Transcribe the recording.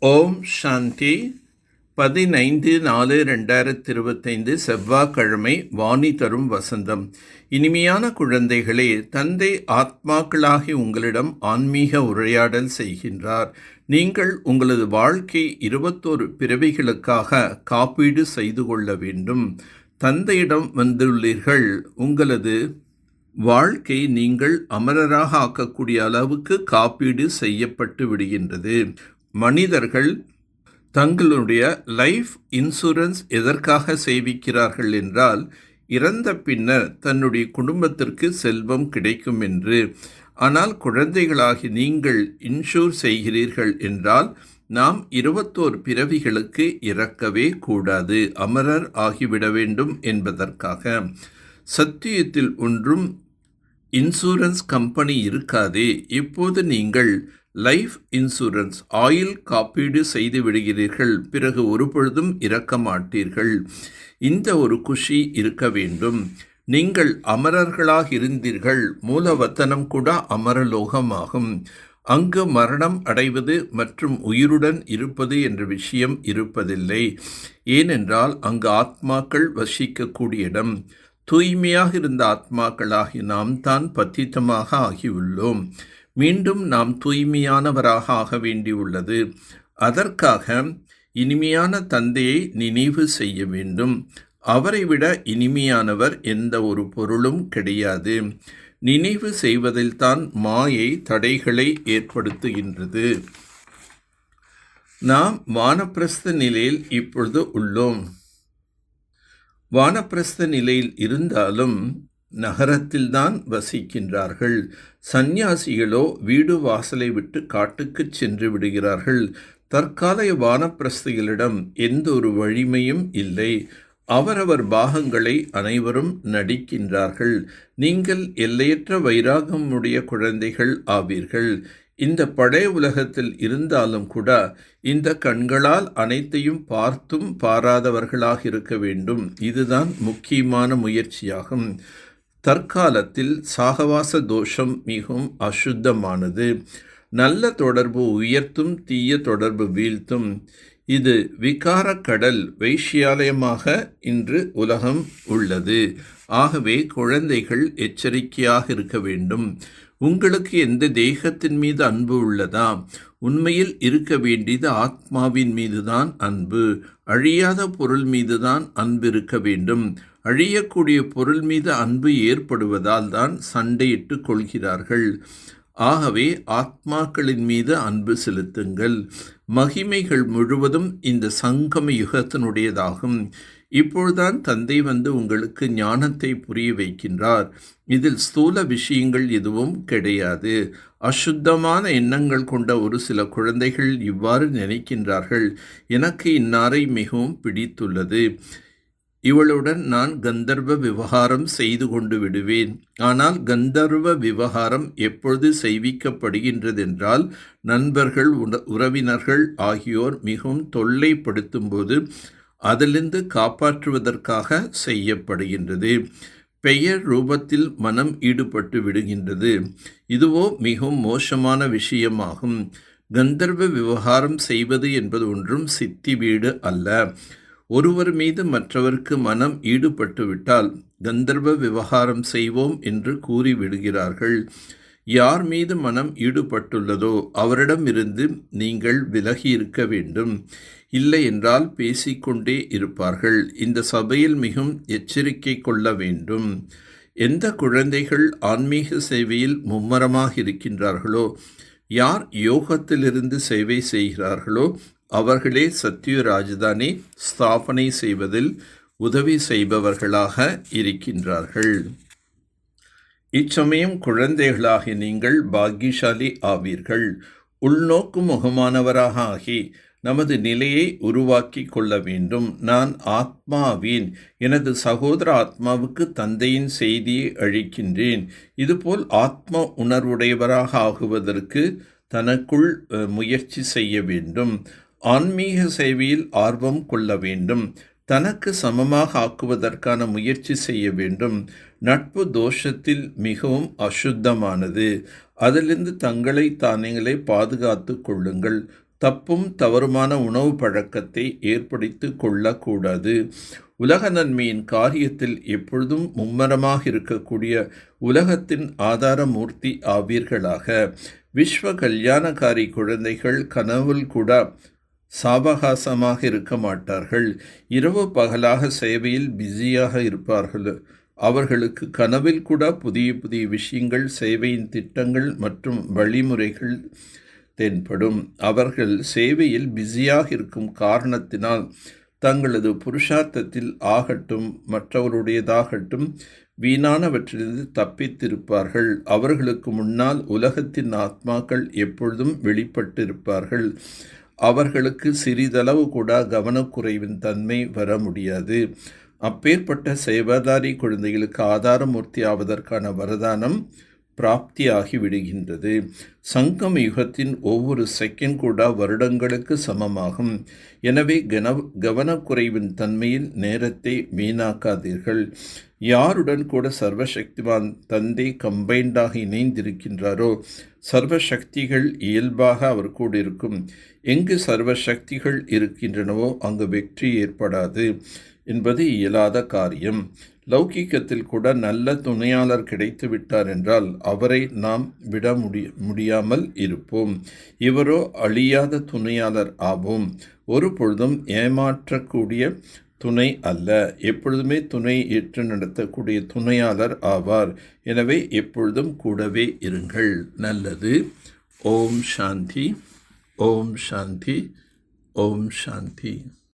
ஓம் சாந்தி. 15/4/2025 செவ்வாய்க்கிழமை. வாணி தரும் வசந்தம். இனிமையான குழந்தைகளே, தந்தை ஆத்மாக்களாகி உங்களிடம் ஆன்மீக உரையாடல் செய்கின்றார். நீங்கள் உங்களது வாழ்க்கை 21 பிறவிகளுக்காக காப்பீடு செய்து கொள்ள வேண்டும். தந்தையிடம் வந்துள்ளீர்கள். உங்களது வாழ்க்கை நீங்கள் அமரராக ஆக்கக்கூடிய அளவுக்கு காப்பீடு செய்யப்பட்டு விடுகின்றது. மனிதர்கள் தங்களுடைய லைஃப் இன்சூரன்ஸ் எதற்காக செய்விக்கிறார்கள் என்றால், இறந்த பின்னர் தன்னுடைய குடும்பத்திற்கு செல்வம் கிடைக்கும் என்று. ஆனால் குழந்தைகளாகி நீங்கள் இன்சூர் செய்கிறீர்கள் என்றால், நாம் 21 பிறவிகளுக்கு இறக்கவே கூடாது, அமரர் ஆகிவிட வேண்டும் என்பதற்காக. சத்தியத்தில் ஒன்றும் இன்சூரன்ஸ் கம்பெனி இருக்காதே. இப்போது நீங்கள் லைஃப் இன்சூரன்ஸ் ஆயில் காப்பீடு செய்து விடுகிறீர்கள். பிறகு ஒருபொழுதும் இறக்க மாட்டீர்கள். இந்த ஒரு குஷி இருக்க வேண்டும். நீங்கள் அமரர்களாக இருந்தீர்கள். மூலவத்தனம் கூட அமரலோகமாகும். அங்கு மரணம் அடைவது மற்றும் உயிருடன் இருப்பது என்ற விஷயம் இருப்பதில்லை. ஏனென்றால் அங்கு ஆத்மாக்கள் வசிக்கக்கூடிய இடம். தூய்மையாக இருந்த ஆத்மாக்களாகி நாம் தான் பத்தித்தமாக ஆகியுள்ளோம். மீண்டும் நாம் தூய்மையானவராக ஆக வேண்டியுள்ளது. அதற்காக இனிமையான தந்தையை நினைவு செய்ய வேண்டும். அவரை விட இனிமையானவர் எந்த ஒரு பொருளும் கிடையாது. நினைவு செய்வதில்தான் மாயை தடைகளை ஏற்படுத்துகின்றது. நாம் வானப்பிரஸ்த நிலையில் இப்பொழுது உள்ளோம். வானப்பிரஸ்த நிலையில் இருந்தாலும் நகரத்தில்தான் வசிக்கின்றார்கள். சந்நியாசிகளோ வீடு வாசலை விட்டு காட்டுக்கு சென்று விடுகிறார்கள். தற்கால வானப்பிரஸ்திகளிடம் எந்த ஒரு வலிமையும் இல்லை. அவரவர் பாகங்களை அனைவரும் நடிக்கின்றார்கள். நீங்கள் எல்லையற்ற வைராகமுடைய குழந்தைகள் ஆவீர்கள். இந்த பழைய உலகத்தில் இருந்தாலும் கூட இந்த கண்களால் அனைத்தையும் பார்த்தும் பாராதவர்களாக இருக்க வேண்டும். இதுதான் முக்கியமான முயற்சியாகும். தற்காலத்தில் சாகவாச தோஷம் மிகவும் அசுத்தமானது. நல்ல தொடர்பு உயர்த்தும், தீய தொடர்பு வீழ்த்தும். இது விகாரக்கடல் வைஷ்யாலயமாக இன்று உலகம் உள்ளது. ஆகவே குழந்தைகள் எச்சரிக்கையாக இருக்க வேண்டும். உங்களுக்கு எந்த தேகத்தின் மீது அன்பு உள்ளதா? உண்மையில் இருக்க வேண்டியது ஆத்மாவின் மீதுதான் அன்பு. அழியாத பொருள் மீதுதான் அன்பு இருக்க வேண்டும். அழியக்கூடிய பொருள் மீது அன்பு ஏற்படுவதால் தான் சண்டையிட்டு கொள்கிறார்கள். ஆகவே ஆத்மாக்களின் மீது அன்பு செலுத்துங்கள். மகிமைகள் முழுவதும் இந்த சங்கம யுகத்தினுடையதாகும். இப்பொழுதுதான் தந்தை வந்து உங்களுக்கு ஞானத்தை புரிய வைக்கின்றார். இதில் ஸ்தூல விஷயங்கள் எதுவும் கிடையாது. அசுத்தமான எண்ணங்கள் கொண்ட ஒரு சில குழந்தைகள் இவ்வாறு நினைக்கின்றார்கள். எனக்கு இன்னாரை மிகவும் பிடித்துள்ளது. இவளுடன் நான் கந்தர்வ விவகாரம் செய்து கொண்டு விடுவேன். ஆனால் கந்தர்வ விவகாரம் எப்பொழுது செய்விக்கப்படுகின்றதென்றால், நண்பர்கள் உறவினர்கள் ஆகியோர் மிகவும் தொல்லைப்படுத்தும்போது அதிலிருந்து காப்பாற்றுவதற்காக செய்யப்படுகின்றது. பெயர் ரூபத்தில் மனம் ஈடுபட்டு விடுகின்றது. இதுவோ மிகவும் மோசமான விஷயமாகும். கந்தர்வ விவகாரம் செய்வது என்பது ஒன்றும் சித்தி வீடு அல்ல. ஒருவர் மீது மற்றவருக்கு மனம் ஈடுபட்டுவிட்டால் கந்தர்வ விவகாரம் செய்வோம் என்று கூறிவிடுகிறார்கள். யார் மீது மனம் ஈடுபட்டுள்ளதோ அவரிடமிருந்து நீங்கள் விலகி இருக்க வேண்டும். இல்லை என்றால் பேசிக்கொண்டே இருப்பார்கள். இந்த சபையில் மிகவும் எச்சரிக்கை கொள்ள வேண்டும். எந்த குழந்தைகள் ஆன்மீக சேவையில் மும்மரமாக இருக்கின்றார்களோ, யார் யோகத்திலிருந்து சேவை செய்கிறார்களோ அவர்களே சத்திய ராஜதானி ஸ்தாபனை செய்வதில் உதவி செய்பவர்களாக இருக்கின்றார்கள். இச்சமயம் குழந்தைகளாகி நீங்கள் பாக்கியசாலி ஆவீர்கள். உள்நோக்கு முகமானவராக ஆகி நமது நிலையை உருவாக்கி கொள்ள வேண்டும். நான் ஆத்மாவின் எனது சகோதர ஆத்மாவுக்கு தந்தையின் செய்தியை அளிக்கின்றேன். இதுபோல் ஆத்ம உணர்வுடையவராக ஆகுவதற்கு தனக்குள் முயற்சி செய்ய வேண்டும். ஆன்மீக சேவையில் ஆர்வம் கொள்ள வேண்டும். தனக்கு சமமாக ஆக்குவதற்கான முயற்சி செய்ய வேண்டும். நட்பு தோஷத்தில் மிகவும் அசுத்தமானது. அதிலிருந்து தங்களை தானே பாதுகாத்து கொள்ளுங்கள். தப்பும் தவறுமான உணவு பழக்கத்தை ஏற்படுத்தி கொள்ளக்கூடாது. உலக நன்மையின் காரியத்தில் எப்பொழுதும் மும்மரமாக இருக்கக்கூடிய உலகத்தின் ஆதாரமூர்த்தி ஆவீர்களாக. விஸ்வ கல்யாணக்காரி குழந்தைகள் கனவில் கூட சாவகாசமாக இருக்க மாட்டார்கள். இரவு பகலாக சேவையில் பிஸியாக இருப்பார்கள். அவர்களுக்கு கனவில் கூட புதிய புதிய விஷயங்கள், சேவையின் திட்டங்கள் மற்றும் வழிமுறைகள் தென்படும். அவர்கள் சேவையில் பிஸியாக இருக்கும் காரணத்தினால் தங்களது புருஷார்த்தத்தில் ஆகட்டும் மற்றவருடையதாகட்டும் வீணானவற்றிலிருந்து தப்பித்திருப்பார்கள். அவர்களுக்கு முன்னால் உலகத்தின் ஆத்மாக்கள் எப்பொழுதும் வெளிப்பட்டிருப்பார்கள். அவர்களுக்கு சிறிதளவு கூட கவனக்குறைவின் தன்மை வர முடியாது. அப்பேற்பட்ட சேவாதாரி குழந்தைகளுக்கு ஆதாரமூர்த்தி ஆவதற்கான வரதானம் பிராப்தியாகி விடுகின்றது. சங்கம் யுகத்தின் ஒவ்வொரு செகண்ட் கூட வருடங்களுக்கு சமமாகும். எனவே கவனக்குறைவின் தன்மையில் நேரத்தை வீணாக்காதீர்கள். யாருடன் கூட சர்வசக்திவான் தந்தை கம்பைண்டாக இணைந்திருக்கின்றாரோ சர்வசக்திகள் இயல்பாக அவர் கூட இருக்கும். எங்கு சர்வசக்திகள் இருக்கின்றனவோ அங்கு வெற்றி ஏற்படாது என்பது இயலாத காரியம். லௌகிக்கத்தில் கூட நல்ல துணையாளர் கிடைத்து விட்டார் என்றால் அவரை நாம் விட முடியாமல் இருப்போம். இவரோ அழியாத துணையாளர் ஆவோம். ஒரு பொழுதும் ஏமாற்றக்கூடிய துணை அல்ல, எப்பொழுதுமே துணை ஏற்று நடத்தக்கூடிய துணையாளர் ஆவார். எனவே எப்பொழுதும் கூடவே இருங்கள். நல்லது. ஓம் சாந்தி, ஓம் சாந்தி, ஓம் சாந்தி.